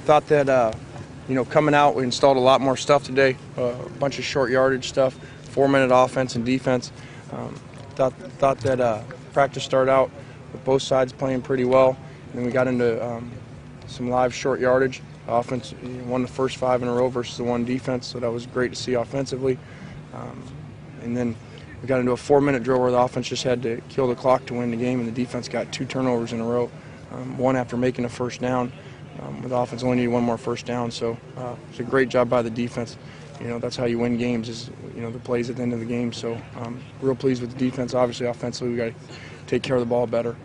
thought that coming out, we installed a lot more stuff today, a bunch of short yardage stuff, 4-minute offense and defense. Thought that practice started out with both sides playing pretty well, and then we got into some live short yardage. Offense won the first 5 in a row versus the 1 defense, so that was great to see offensively. And then we got into a 4-minute drill where the offense just had to kill the clock to win the game, and the defense got 2 turnovers in a row, one after making a first down. The offense only needed 1 more first down, so it's a great job by the defense. That's how you win games, is the plays at the end of the game. So real pleased with the defense. Obviously, offensively, we got to take care of the ball better.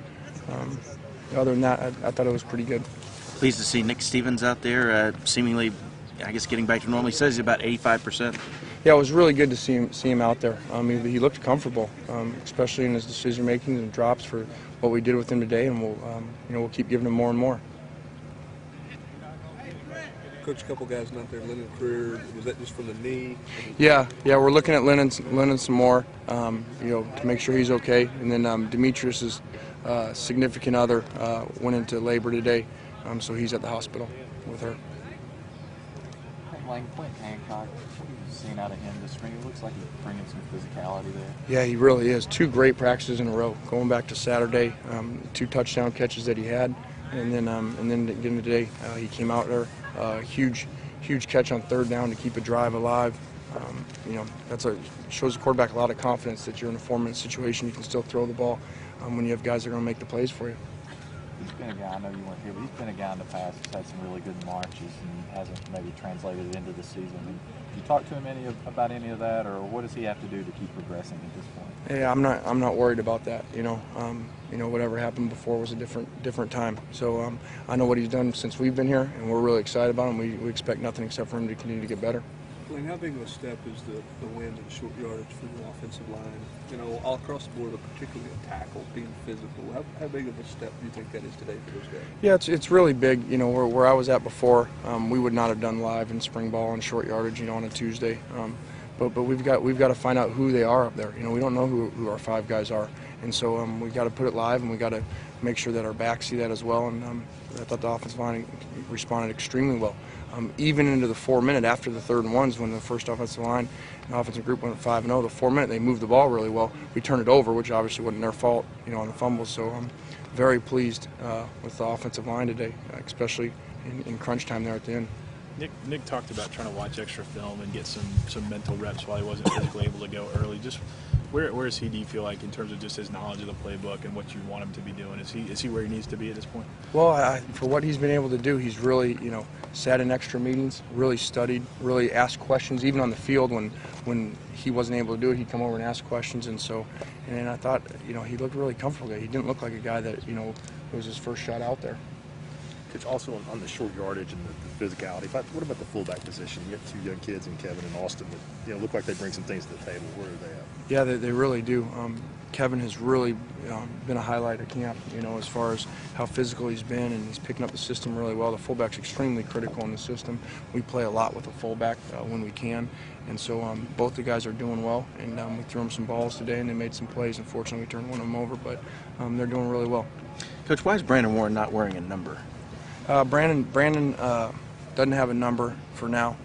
Other than that, I thought it was pretty good. Pleased to see Nick Stevens out there, seemingly, I guess, getting back to normal. He says he's about 85%. Yeah, it was really good to see him out there. He looked comfortable, especially in his decision making and drops for what we did with him today, and we'll keep giving him more and more. Coach, a couple guys not there. Lennon Career, was that just from the knee? Yeah, we're looking at Lennon some more, to make sure he's okay. And then Demetrius's significant other went into labor today, so he's at the hospital with her. Quentin Hancock, what have you seen out of him this spring? It looks like he's bringing some physicality there. Yeah, he really is. 2 great practices in a row. Going back to Saturday, 2 touchdown catches that he had, and then again today, he came out there, huge catch on 3rd down to keep a drive alive. Shows the quarterback a lot of confidence that you're in a 4-minute situation. You can still throw the ball when you have guys that are going to make the plays for you. He's been a guy, I know you weren't here, but he's been a guy in the past who's had some really good marches and hasn't maybe translated it into the season. Did you talk to him about any of that, or what does he have to do to keep progressing at this point? Yeah, I'm not worried about that. Whatever happened before was a different time. So I know what he's done since we've been here, and we're really excited about him. We expect nothing except for him to continue to get better. Blaine, how big of a step is the win and short yardage for the offensive line? All across the board, but particularly a tackle, being physical. How big of a step do you think that is today for those guys? Yeah, it's really big. Where I was at before, we would not have done live and spring ball and short yardage, on a Tuesday. But we've got to find out who they are up there. We don't know who our 5 guys are, and so we've got to put it live, and we got to make sure that our backs see that as well. And I thought the offensive line responded extremely well. Even into the 4-minute after the 3rd and 1s, when the first offensive line and offensive group went 5-0, the 4-minute they moved the ball really well. We turned it over, which obviously wasn't their fault, on the fumble. So I'm very pleased with the offensive line today, especially in crunch time there at the end. Nick talked about trying to watch extra film and get some mental reps while he wasn't physically able to go early. Just where is he, do you feel like, in terms of just his knowledge of the playbook and what you want him to be doing? Is he where he needs to be at this point? Well, for what he's been able to do, he's really, sat in extra meetings, really studied, really asked questions. Even on the field when he wasn't able to do it, he'd come over and ask questions. And I thought, he looked really comfortable. He didn't look like a guy that, it was his first shot out there. Coach, also on the short yardage and the physicality, what about the fullback position? You have 2 young kids in Kevin and Austin that look like they bring some things to the table. Where are they at? Yeah, they really do. Kevin has really been a highlight of camp, as far as how physical he's been, and he's picking up the system really well. The fullback's extremely critical in the system. We play a lot with a fullback when we can, and so both the guys are doing well, and we threw them some balls today, and they made some plays. Unfortunately, we turned one of them over, but they're doing really well. Coach, why is Brandon Warren not wearing a number? Brandon doesn't have a number for now.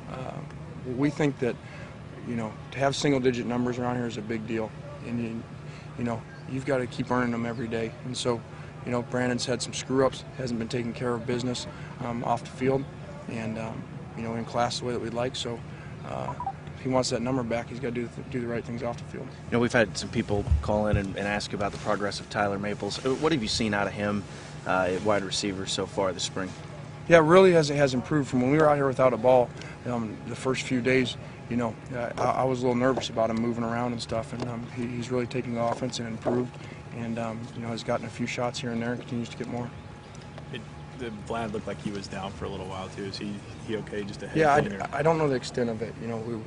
We think that, to have single-digit numbers around here is a big deal, and you've got to keep earning them every day. And so, Brandon's had some screw-ups, hasn't been taking care of business off the field, and in class the way that we'd like. So, if he wants that number back, he's got to do the right things off the field. We've had some people call in and ask about the progress of Tyler Maples. What have you seen out of him at wide receiver so far this spring? Yeah, really has improved from when we were out here without a ball. The first few days, I was a little nervous about him moving around and stuff, and he's really taken the offense and improved, and has gotten a few shots here and there and continues to get more. Vlad looked like he was down for a little while too. Is he okay just ahead? Yeah, I don't know the extent of it.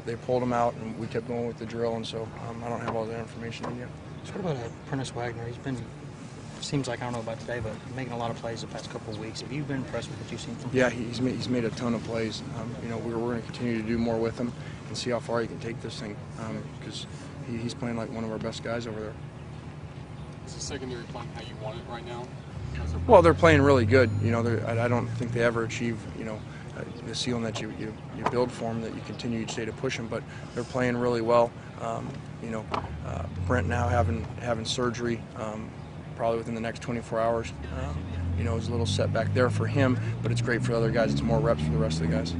They pulled him out and we kept going with the drill, and so I don't have all that information in yet. So what about Prentice Wagner? He's been, seems like, I don't know about today, but making a lot of plays the past couple of weeks. Have you been impressed with what you've seen from him? Yeah, he's made a ton of plays. We're going to continue to do more with him and see how far he can take this thing, because he's playing like one of our best guys over there. Is the secondary playing how you want it right now? Well, they're playing really good. I don't think they ever achieve, the ceiling that you build for them, that you continue each day to push them. But they're playing really well. Brent now having surgery probably within the next 24 hours. It was a little setback there for him, but it's great for the other guys. It's more reps for the rest of the guys.